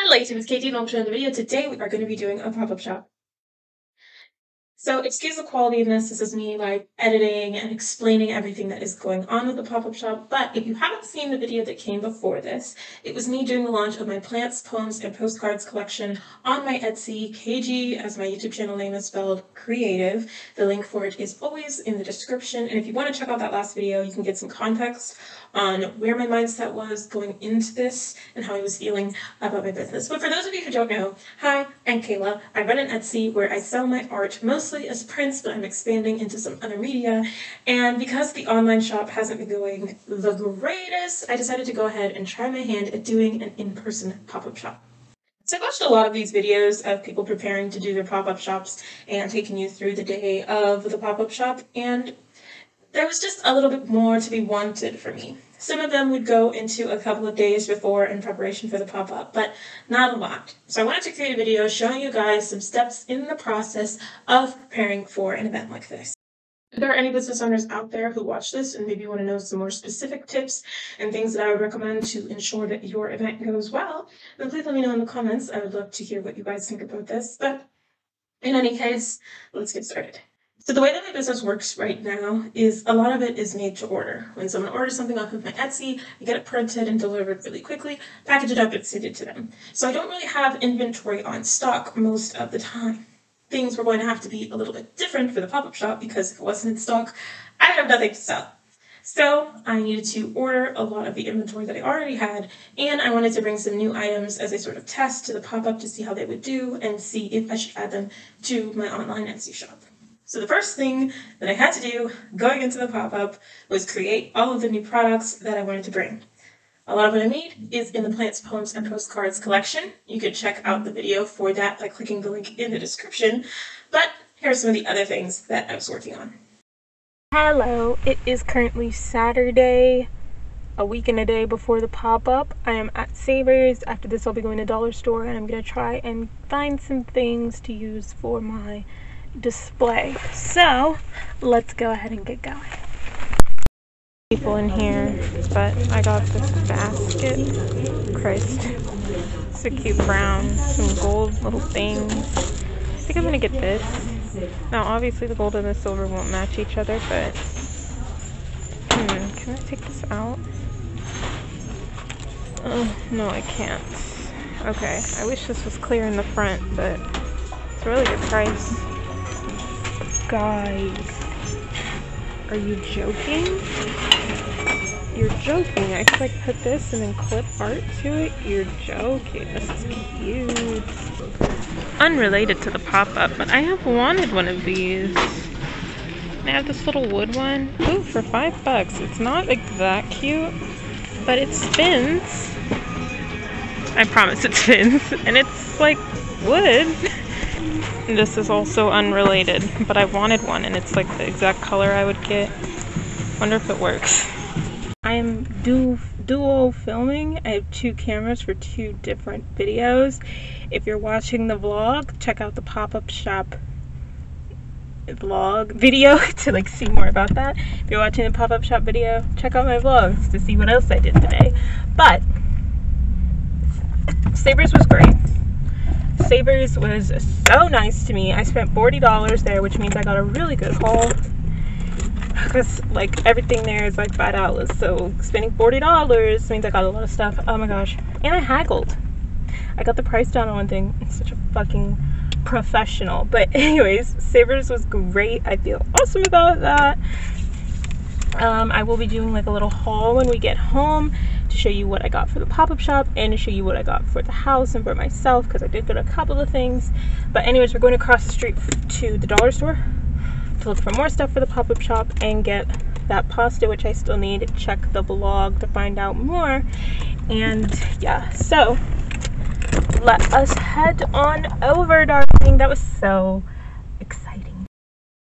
Hello YouTube, it's Katie and welcome to another video. Today we are going to be doing a pop-up shop. So excuse the quality of this is me like editing and explaining everything that is going on with the pop-up shop, but if you haven't seen the video that came before this, it was me doing the launch of my plants, poems, and postcards collection on my Etsy. KG, as my YouTube channel name is spelled, creative. The link for it is always in the description, and if you want to check out that last video, you can get some context on where my mindset was going into this and how I was feeling about my business. But for those of you who don't know, hi, I'm Kayla. I run an Etsy where I sell my art mostly as prints, but I'm expanding into some other media. And because the online shop hasn't been going the greatest, I decided to go ahead and try my hand at doing an in-person pop-up shop. So I've watched a lot of these videos of people preparing to do their pop-up shops and taking you through the day of the pop-up shop, and there was just a little bit more to be wanted for me. Some of them would go into a couple of days before in preparation for the pop-up, but not a lot. So I wanted to create a video showing you guys some steps in the process of preparing for an event like this. If there are any business owners out there who watch this and maybe want to know some more specific tips and things that I would recommend to ensure that your event goes well, then please let me know in the comments. I would love to hear what you guys think about this. But in any case, let's get started. So the way that my business works right now is a lot of it is made to order. When someone orders something off of my Etsy, I get it printed and delivered really quickly, package it up, and send it to them. So I don't really have inventory on stock most of the time. Things were going to have to be a little bit different for the pop-up shop because if it wasn't in stock, I would have nothing to sell. So I needed to order a lot of the inventory that I already had, and I wanted to bring some new items as a sort of test to the pop-up to see how they would do and see if I should add them to my online Etsy shop. So the first thing that I had to do going into the pop-up was create all of the new products that I wanted to bring. A lot of what I made is in the Plants, Poems, and Postcards collection. You can check out the video for that by clicking the link in the description. But here are some of the other things that I was working on. Hello, it is currently Saturday, a week and a day before the pop-up. I am at Savers. After this I'll be going to Dollar Store and I'm going to try and find some things to use for my display. So let's go ahead and get going. People in here, but I got this basket. Christ, it's a cute brown, some gold little things. I think I'm gonna get this. Now obviously the gold and the silver won't match each other, but can I take this out? No, I can't. Okay, I wish this was clear in the front, but it's a really good price. Guys, are you joking? You're joking. I could like put this and then clip art to it. You're joking. This is cute. Unrelated to the pop-up, but I have wanted one of these. I have this little wood one. Ooh, for $5. It's not like that cute, but it spins. I promise it spins, and it's like wood. This is also unrelated, but I wanted one and it's like the exact color I would get. Wonder if it works. I am dual filming. I have two cameras for two different videos. If you're watching the vlog, check out the pop-up shop vlog video to like see more about that. If you're watching the pop-up shop video, check out my vlogs to see what else I did today. But Savers was great. Savers was so nice to me. I spent $40 there, which means I got a really good haul because like everything there is like $5. So spending $40 means I got a lot of stuff. Oh my gosh. And I haggled. I got the price down on one thing. I'm such a fucking professional. But anyways, Savers was great. I feel awesome about that. I will be doing like a little haul when we get home to show you what I got for the pop-up shop and to show you what I got for the house and for myself because I did get a couple of things. But anyways, we're going across the street to the Dollar Store to look for more stuff for the pop-up shop and get that pasta, which I still need. Check the blog to find out more. And yeah, so let us head on over, darling. That was so exciting.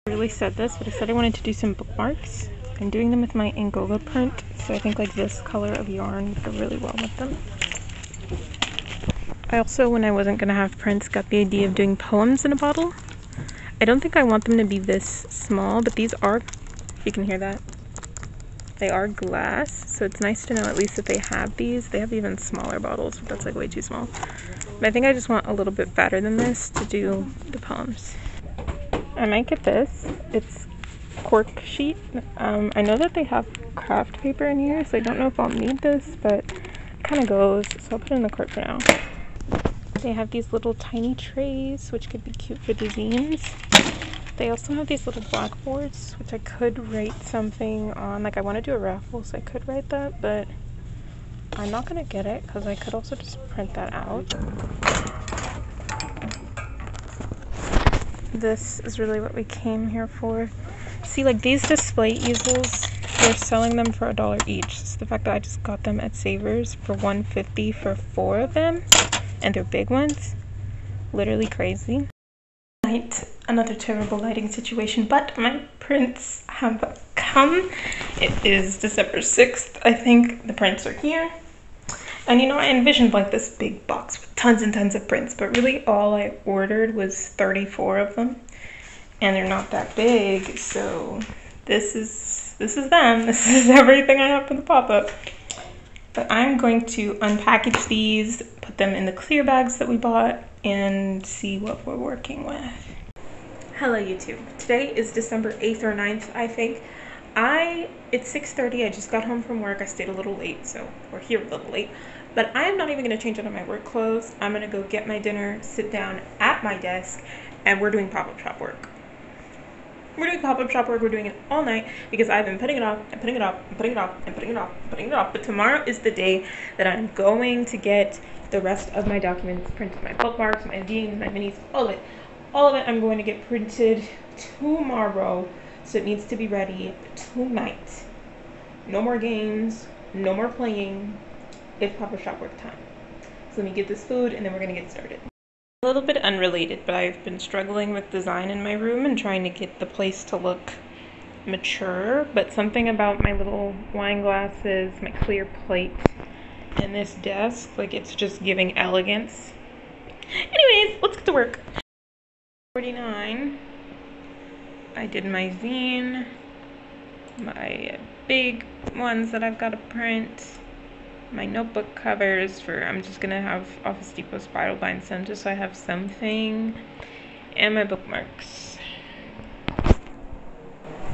I really said this, but I said I wanted to do some bookmarks. I'm doing them with my Angola print, so I think like this color of yarn would go really well with them. I also, when I wasn't going to have prints, got the idea of doing poems in a bottle. I don't think I want them to be this small, but these are, if you can hear that, They are glass, so it's nice to know at least that they have these. They have even smaller bottles, but that's like way too small. But I think I just want a little bit fatter than this to do the poems. I might get this. It's cork sheet. I know that they have craft paper in here, so I don't know if I'll need this, but it kind of goes, so I'll put it in the cart for now. They have these little tiny trays, which could be cute for the zines. They also have these little blackboards, which I could write something on. Like, I want to do a raffle, so I could write that, but I'm not going to get it because I could also just print that out. This is really what we came here for. See, like, these display easels, they're selling them for $1 each. So the fact that I just got them at Savers for $1.50 for 4 of them, and they're big ones, literally crazy. Another terrible lighting situation, but my prints have come. It is December 6th. I think the prints are here. And you know, I envisioned like this big box with tons and tons of prints, but really all I ordered was 34 of them. And they're not that big, so this is them. This is everything I have for the pop-up. But I'm going to unpackage these, put them in the clear bags that we bought, and see what we're working with. Hello YouTube. Today is December 8th or 9th, I think. It's 6:30, I just got home from work. I stayed a little late, so we're here a little late. But I'm not even gonna change out of my work clothes. I'm gonna go get my dinner, sit down at my desk, and we're doing pop-up shop work. We're doing pop-up shop work, we're doing it all night because I've been putting it off and putting it off and putting it off and putting it off and putting it off. But tomorrow is the day that I'm going to get the rest of my documents printed, my bookmarks, my zines, my minis, all of it. All of it I'm going to get printed tomorrow, so it needs to be ready tonight. No more games, no more playing. It's pop-up shop work time. So let me get this food and then we're gonna get started. A little bit unrelated, but I've been struggling with design in my room and trying to get the place to look mature, but something about my little wine glasses, my clear plate, and this desk, like, it's just giving elegance. Anyways, let's get to work. 49. I did my zine, my big ones that I've got to print, my notebook covers for, I'm just gonna have Office Depot spiral bind some just so I have something, and my bookmarks.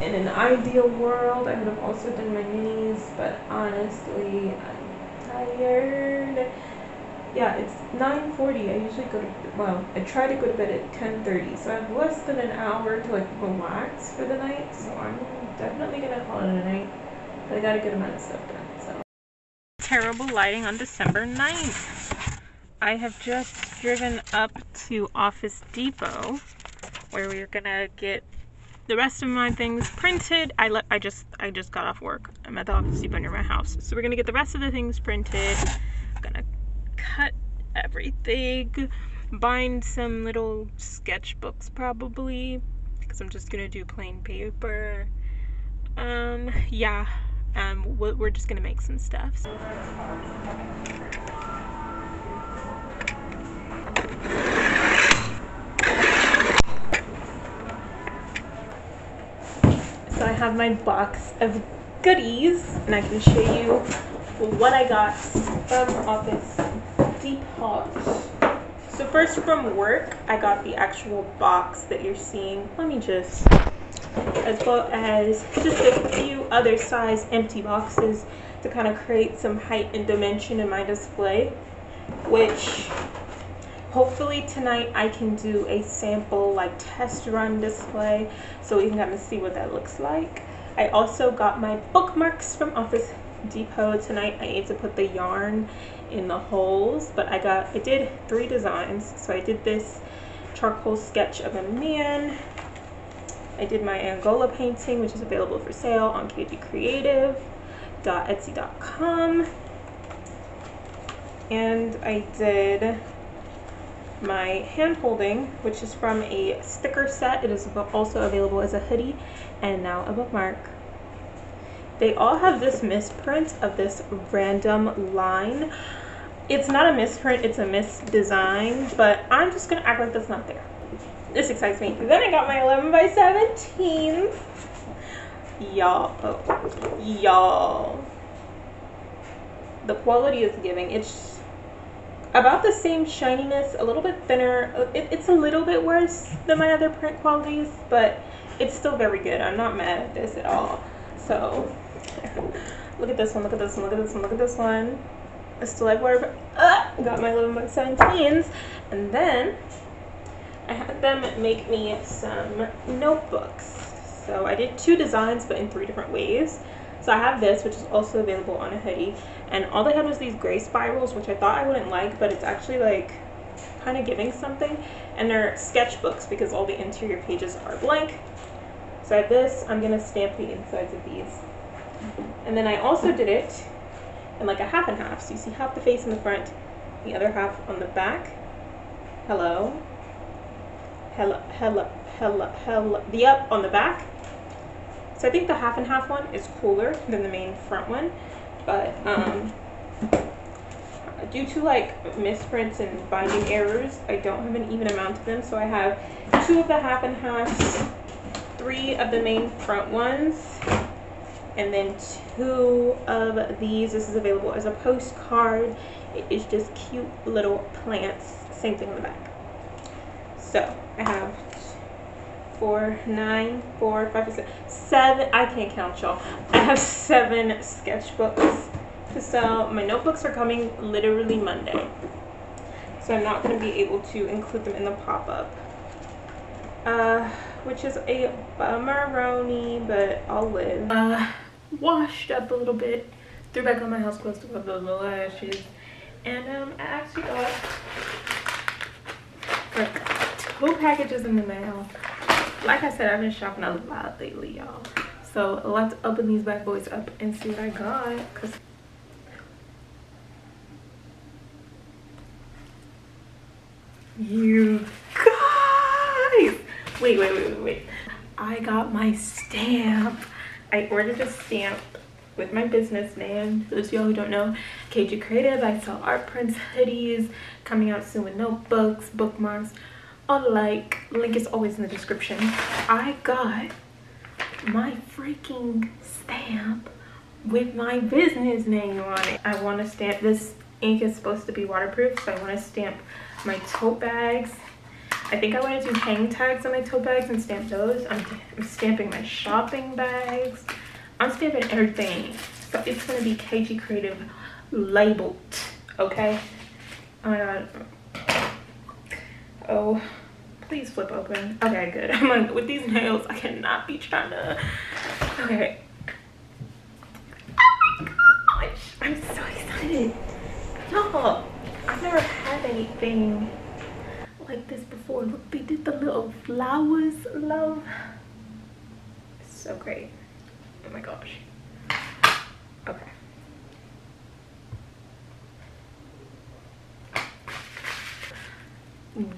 In an ideal world, I would have also done my minis, but honestly, I'm tired. Yeah, it's 9:40. I usually go to, well, I try to go to bed at 10:30, so I have less than an hour to like relax for the night, so I'm definitely gonna call it a night, but I got a good amount of stuff done, so. Terrible lighting on December 9th. I have just driven up to Office Depot, where we're gonna get the rest of my things printed. I just got off work. I'm at the Office Depot near my house, so we're gonna get the rest of the things printed. I'm gonna cut everything, bind some little sketchbooks probably, because I'm just gonna do plain paper. Yeah, we're just gonna make some stuff. So I have my box of goodies, and I can show you what I got from Office Depot. So first, from work, I got the actual box that you're seeing. Let me just, as well as just a few other size empty boxes to kind of create some height and dimension in my display, which hopefully tonight I can do a sample like test run display so we can kind of see what that looks like. I also got my bookmarks from Office Depot. Tonight I need to put the yarn in the holes, but I did 3 designs. So I did this charcoal sketch of a man. I did my Angola painting, which is available for sale on kgcreative.etsy.com, and I did my hand holding, which is from a sticker set. It is also available as a hoodie and now a bookmark. They all have this misprint of this random line. It's not a misprint, it's a misdesign, but I'm just gonna act like that's not there. This excites me. Then I got my 11 by 17s. y'all, the quality is giving. It's about the same shininess, a little bit thinner. It's a little bit worse than my other print qualities, but it's still very good. I'm not mad at this at all. So look at this one, look at this one, look at this one, look at this one. I still like water. Got my 11x17s, and then I had them make me some notebooks. So I did 2 designs, but in 3 different ways. So I have this, which is also available on a hoodie, and all they had was these gray spirals, which I thought I wouldn't like, but it's actually like kind of giving something. And they're sketchbooks because all the interior pages are blank. So I have this. I'm gonna stamp the insides of these, and then I also did it in like a half and half. So you see half the face in the front, the other half on the back. Hello. The up on the back. So I think the half and half one is cooler than the main front one, but due to like misprints and binding errors, I don't have an even amount of them. So I have 2 of the half and halves, 3 of the main front ones, and then 2 of these. This is available as a postcard. It is just cute little plants. Same thing on the back. So I have 4, 9, 4, 5, 6, 7. I can't count, y'all. I have 7 sketchbooks to sell. My notebooks are coming literally Monday, so I'm not going to be able to include them in the pop-up, which is a bummeroni, but I'll live. Washed up a little bit, threw back on my house clothes to put those lashes, and I actually got like 2 packages in the mail. Like I said, I've been shopping a lot lately, y'all. So let's open these bad boys up and see what I got. Cause you guys, wait. I got my stamp. I ordered a stamp with my business name. For those of y'all who don't know, KG Creative. I sell art prints, hoodies, coming out soon with notebooks, bookmarks, all the like. Link is always in the description. I got my freaking stamp with my business name on it. I want to stamp, this ink is supposed to be waterproof, so I want to stamp my tote bags. I think I want to do hang tags on my tote bags and stamp those. I'm stamping my shopping bags. I'm stamping everything. So it's going to be KG Creative labeled, okay? Oh my god. Oh, please flip open. Okay, good. I'm like, with these nails, I cannot be trying to. Okay. Oh my gosh, I'm so excited. Y'all, I've never had anything like this before. Look, they did the little flowers, love. So great. Oh my gosh. Okay.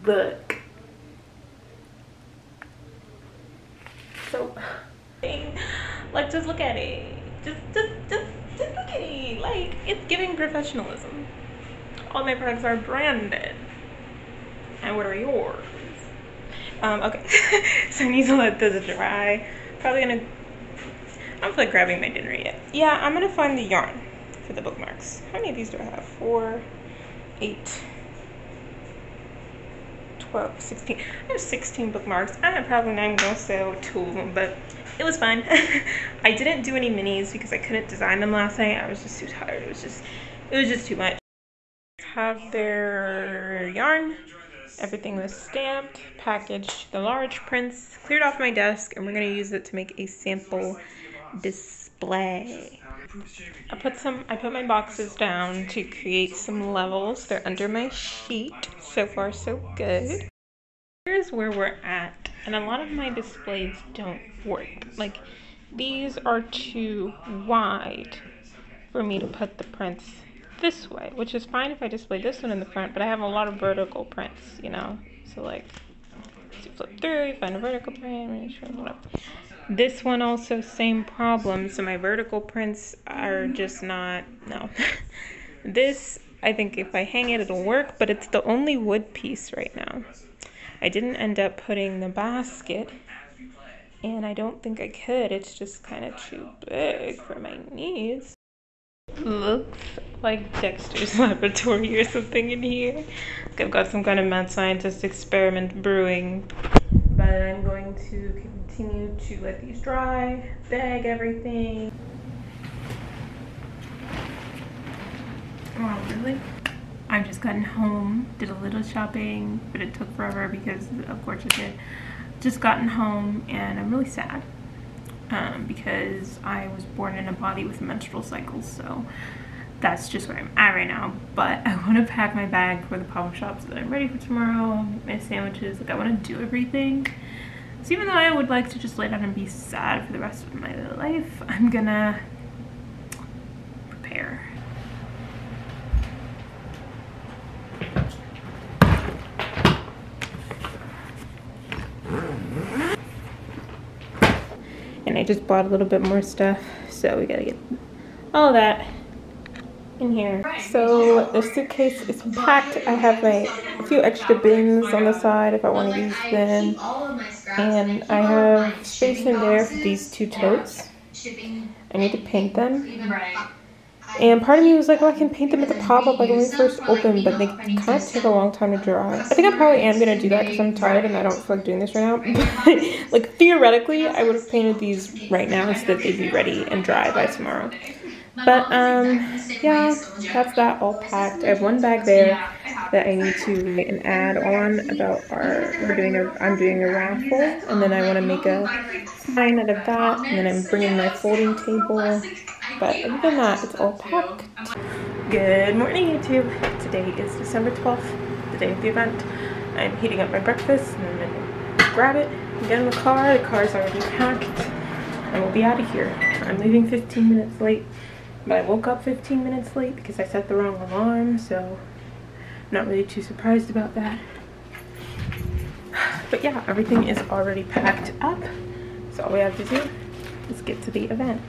Look. So, like, just look at it. Just look at it. Like, it's giving professionalism. All my products are branded. And what are yours? Okay. So I need to let this dry. Probably gonna, I don't feel like grabbing my dinner yet. Yeah, I'm gonna find the yarn for the bookmarks. How many of these do I have? 4, 8, 12, 16. I have 16 bookmarks. I'm probably not even gonna sell 2 of them, but it was fun. I didn't do any minis because I couldn't design them last night. I was just too tired. It was just too much. Have their yarn. Everything was stamped, packaged, the large prints, cleared off my desk, and we're gonna use it to make a sample display. I put my boxes down to create some levels. They're under my sheet. So far, so good. Here's where we're at, and a lot of my displays don't work. Like, these are too wide for me to put the prints this way, which is fine if I display this one in the front, but I have a lot of vertical prints, you know? So like, you flip through, you find a vertical print, whatever. This one also, same problem. So my vertical prints are just not, no. This, I think if I hang it, it'll work, but it's the only wood piece right now. I didn't end up putting the basket and I don't think I could. It's just kind of too big for my knees. Looks like Dexter's laboratory or something in here. Like I've got some kind of mad scientist experiment brewing. But I'm going to continue to let these dry, bag everything. Oh, really? I've just gotten home, did a little shopping, but it took forever because of course it did. Just gotten home and I'm really sad because I was born in a body with menstrual cycles, so that's just where I'm at right now. But I want to pack my bag for the pop-up shop so that I'm ready for tomorrow, my sandwiches, like I want to do everything. So even though I would like to just lay down and be sad for the rest of my life, I'm gonna prepare. And I just bought a little bit more stuff, so we gotta get all that in here. So the suitcase is packed. I have a few extra bins on the side if I want to use them, and I have space in there for these 2 totes. I need to paint them, and part of me was like, oh, I can paint them at the pop-up like when we first opened, but they kind of take a long time to dry. I think I probably am gonna do that because I'm tired and I don't feel like doing this right now. But like theoretically, I would have painted these right now so that they'd be ready and dry by tomorrow. But yeah, that's that all packed. I have one bag there that I need to make an ad on about I'm doing a raffle, and then I want to make a sign out of that, and then I'm bringing my folding table. But other than that, it's all packed. Good morning, YouTube. Today is December 12th, the day of the event. I'm heating up my breakfast, and I'm gonna grab it and get in the car. The car's already packed, and we'll be out of here. I'm leaving 15 minutes late. But I woke up 15 minutes late because I set the wrong alarm, so I'm not really too surprised about that. But yeah, everything is already packed up, so all we have to do is get to the event.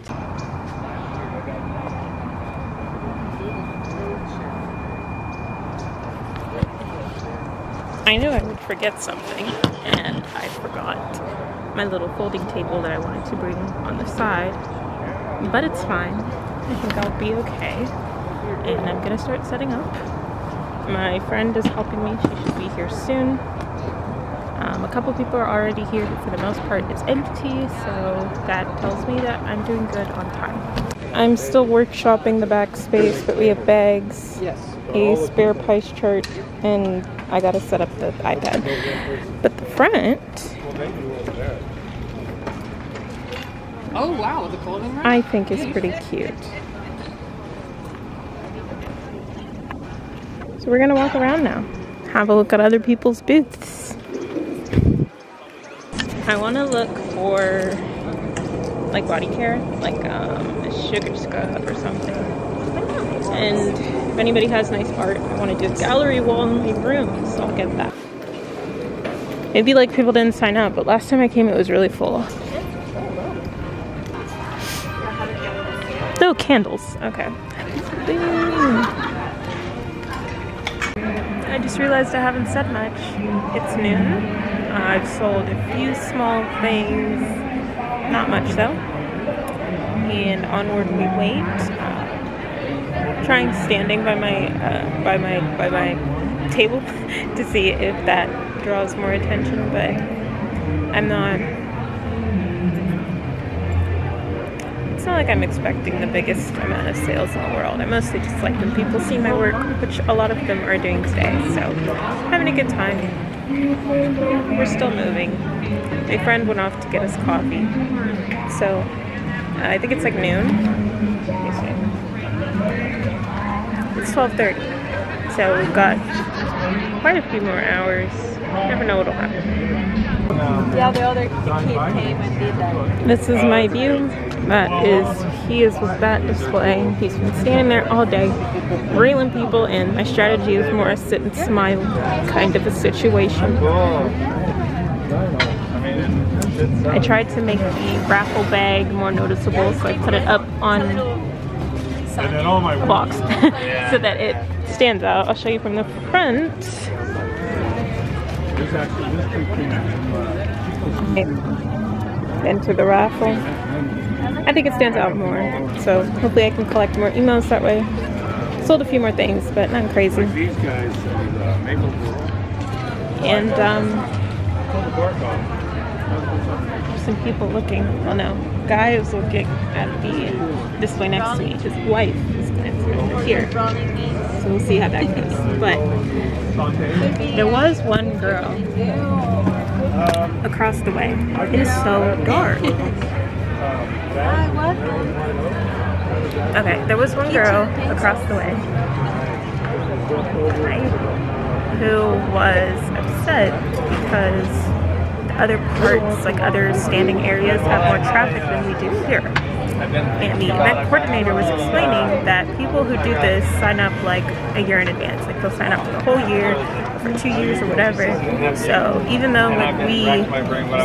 I knew I would forget something, and I forgot my little folding table that I wanted to bring on the side, but it's fine. I think I'll be okay, and I'm gonna start setting up. My friend is helping me. She should be here soon. A couple people are already here, but for the most part it's empty, so that tells me that I'm doing good on time. I'm still workshopping the back space, but we have bags, a spare price chart, and I gotta set up the iPad. But the front, oh wow, the clothing rack? I think is pretty cute. So we're gonna walk around now, have a look at other people's booths. I want to look for like body care, like a sugar scrub or something. And if anybody has nice art, I want to do a gallery wall in my room, so I'll get that. Maybe like people didn't sign up, but last time I came it was really full. Oh, candles. Okay. I just realized I haven't said much. It's noon. I've sold a few small things, not much though. And onward we wait. Trying standing by my table to see if that draws more attention, but I'm not. It's not like I'm expecting the biggest amount of sales in the world. I mostly just like when people see my work, which a lot of them are doing today. So having a good time. We're still moving. My friend went off to get us coffee. So I think it's like noon. It's 12:30. So we've got quite a few more hours. Never know what'll happen. Yeah, the other kid came and did that. This is my view. He is with that display. He's been standing there all day, reeling people in. My strategy is more a sit and smile kind of a situation. I tried to make the raffle bag more noticeable, so I put it up on a box so that it stands out. I'll show you from the front. enter the raffle. I think it stands out more, so hopefully I can collect more emails that way. Sold a few more things, but nothing crazy. And some people looking. Oh no, guy is looking at the display next to me. His wife is here, so we'll see how that goes. But there was one girl across the way. It is so dark. Okay, there was one girl across the way who was upset because the other parts, like other standing areas, have more traffic than we do here. And the event coordinator was explaining that people who do this sign up like a year in advance. Like they'll sign up for the whole year, for 2 years or whatever. So even though like we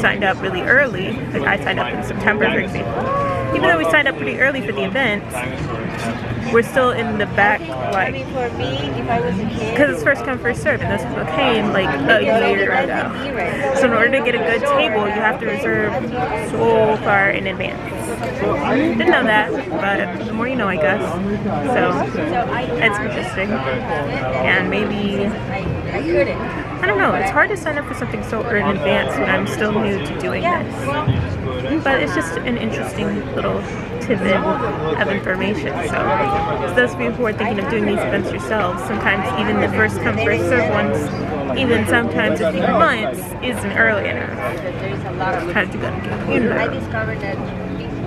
signed up really early, like I signed up in September for example, even though we signed up pretty early for the event, we're still in the back, like, because it's first come, first serve, and those people came like a year ago. So in order to get a good table, you have to reserve so far in advance. Didn't know that, but the more you know, I guess. So it's interesting. And maybe, I don't know, it's hard to sign up for something so in advance when I'm still new to doing this. But it's just an interesting little tidbit of information. So for those of you who are thinking of doing these events yourselves, sometimes even the first come first serve ones, even sometimes a few months, isn't early enough. How did you get in I discovered that people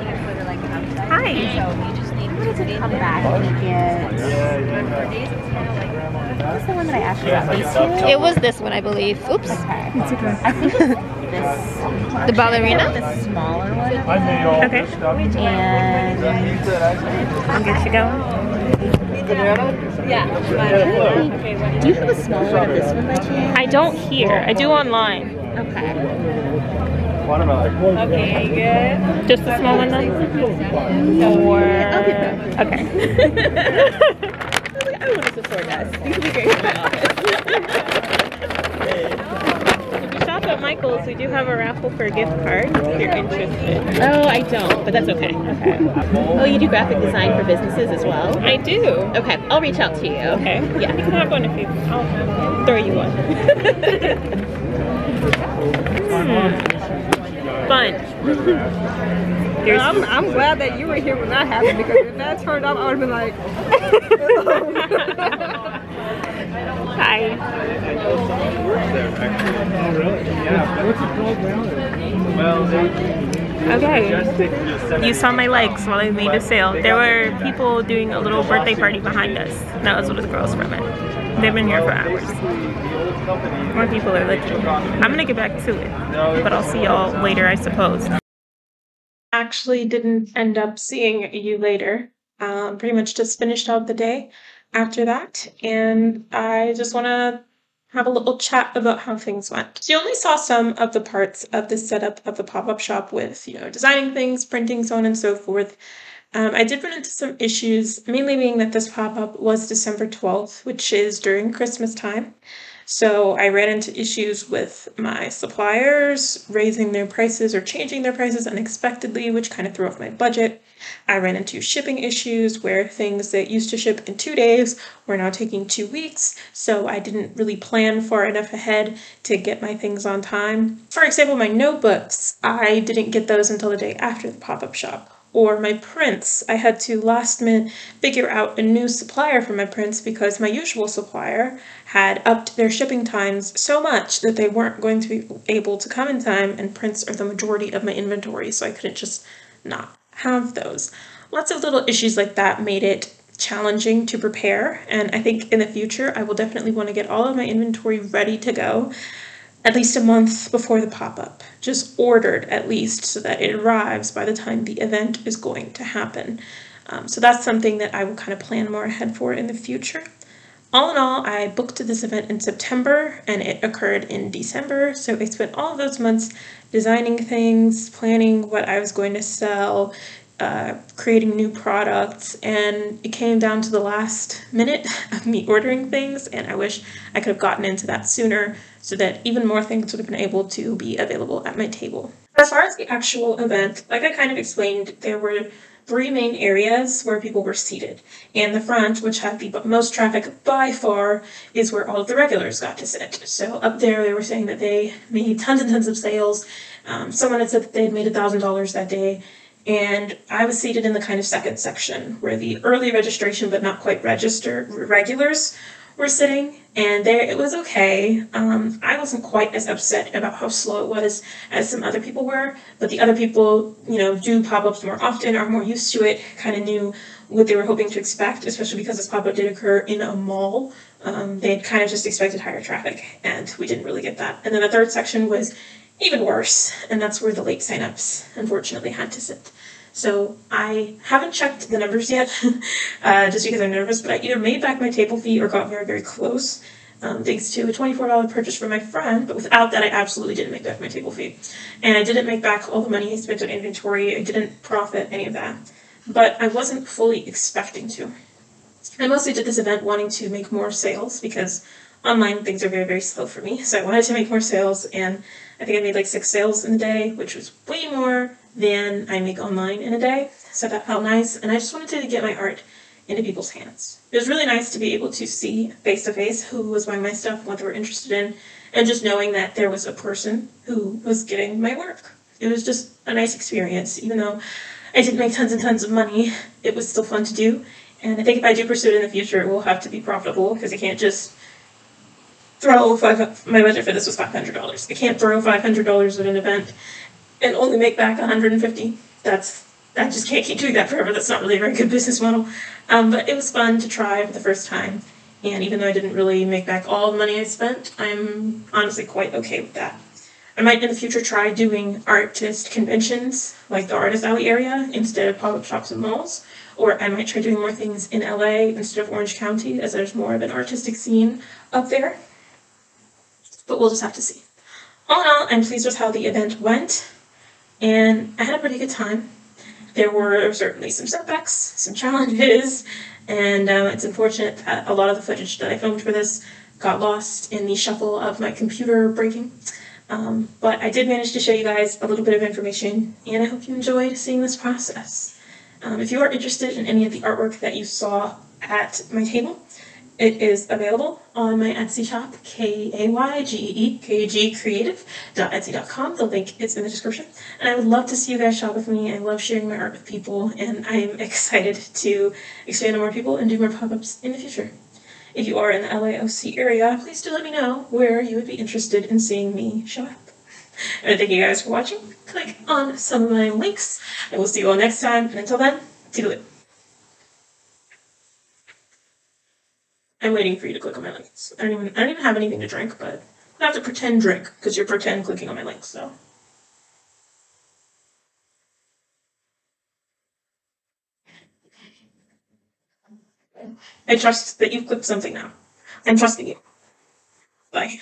that put it like outside. Hi. So you just need to come back and get. What's the one that I asked you about? These two? It was this one, I believe. Oops. Okay. It's okay. I think it's this. The ballerina? The smaller one. Okay. And I'll get you going. yeah. Do you have a smaller one of this one by chance? I don't here. I do online. Okay. Okay, good. Just the small one then? Or... Okay. I don't want to support us. These would be great for my office. If you shop at Michael's, we do have a raffle for a gift card if you're interested. Oh, I don't, but that's okay. Okay. Oh, you do graphic design for businesses as well? I do. Okay, I'll reach out to you. Okay. Yeah. You can have one if you... I'll throw you one. Fun. I'm glad that you were here when that happened, because if that turned up, I would have been like, Hi. Okay. You saw my legs while I made a sale. There were people doing a little birthday party behind us. That was one of the girls from it. They've been here for hours. More people are looking. I'm gonna get back to it, but I'll see y'all later, I suppose. Actually didn't end up seeing you later. Pretty much just finished out the day after that, and I just want to have a little chat about how things went. So you only saw some of the parts of the setup of the pop-up shop with, designing things, printing, so on and so forth. I did run into some issues, mainly being that this pop-up was December 12th, which is during Christmas time. So I ran into issues with my suppliers raising their prices or changing their prices unexpectedly, which kind of threw off my budget. I ran into shipping issues where things that used to ship in 2 days were now taking 2 weeks. So I didn't really plan far enough ahead to get my things on time. For example, my notebooks, I didn't get those until the day after the pop-up shop. Or my prints, I had to last minute figure out a new supplier for my prints because my usual supplier had upped their shipping times so much that they weren't going to be able to come in time, and prints are the majority of my inventory, so I couldn't just not have those. Lots of little issues like that made it challenging to prepare, and I think in the future I will definitely want to get all of my inventory ready to go at least a month before the pop-up, just ordered at least so that it arrives by the time the event is going to happen. So that's something that I will kind of plan more ahead for in the future. All in all, I booked this event in September and it occurred in December. So I spent all of those months designing things, planning what I was going to sell, creating new products, and it came down to the last minute of me ordering things, and I wish I could have gotten into that sooner so that even more things would have been able to be available at my table. As far as the actual event, like I kind of explained, there were 3 main areas where people were seated. And the front, which had the most traffic by far, is where all of the regulars got to sit. So up there, they were saying that they made tons and tons of sales. Someone had said that they had made $1,000 that day. And I was seated in the kind of second section where the early registration but not quite registered regulars were sitting, and there it was okay. I wasn't quite as upset about how slow it was as some other people were, but the other people, do pop-ups more often, are more used to it, kind of knew what they were hoping to expect, especially because this pop-up did occur in a mall. They had kind of just expected higher traffic, and we didn't really get that. And then the third section was even worse, and that's where the late signups unfortunately had to sit. So I haven't checked the numbers yet, just because I'm nervous, but I either made back my table fee or got very, very close, thanks to a $24 purchase from my friend, but without that I absolutely didn't make back my table fee. And I didn't make back all the money I spent on inventory, I didn't profit any of that, but I wasn't fully expecting to. I mostly did this event wanting to make more sales, because online things are very, very slow for me, so I wanted to make more sales, and I think I made like 6 sales in a day, which was way more than I make online in a day, so that felt nice, and I just wanted to get my art into people's hands. It was really nice to be able to see face-to-face who was buying my stuff, what they were interested in, and just knowing that there was a person who was getting my work. It was just a nice experience. Even though I didn't make tons and tons of money, it was still fun to do, and I think if I do pursue it in the future, it will have to be profitable, because I can't just throw my budget for this was $500. I can't throw $500 at an event and only make back $150. I just can't keep doing that forever. That's not really a very good business model. But it was fun to try for the first time. And even though I didn't really make back all the money I spent, I'm honestly quite okay with that. I might in the future try doing artist conventions, like the Artist Alley area, instead of pop-up shops and malls. Or I might try doing more things in LA instead of Orange County, as there's more of an artistic scene up there. But we'll just have to see. All in all, I'm pleased with how the event went, and I had a pretty good time. There were certainly some setbacks, some challenges, and it's unfortunate that a lot of the footage that I filmed for this got lost in the shuffle of my computer breaking. But I did manage to show you guys a little bit of information, and I hope you enjoyed seeing this process. If you are interested in any of the artwork that you saw at my table, it is available on my Etsy shop, itskaygee.yt, The link is in the description. And I would love to see you guys shop with me. I love sharing my art with people, and I'm excited to expand to more people and do more pop-ups in the future. If you are in the LAOC area, please do let me know where you would be interested in seeing me show up. And thank you guys for watching. Click on some of my links, and we'll see you all next time. And until then, toodaloo. I'm waiting for you to click on my links. I don't even have anything to drink, but I have to pretend drink, because you're pretend clicking on my links, so. I trust that you've clicked something now. I'm trusting you. Bye.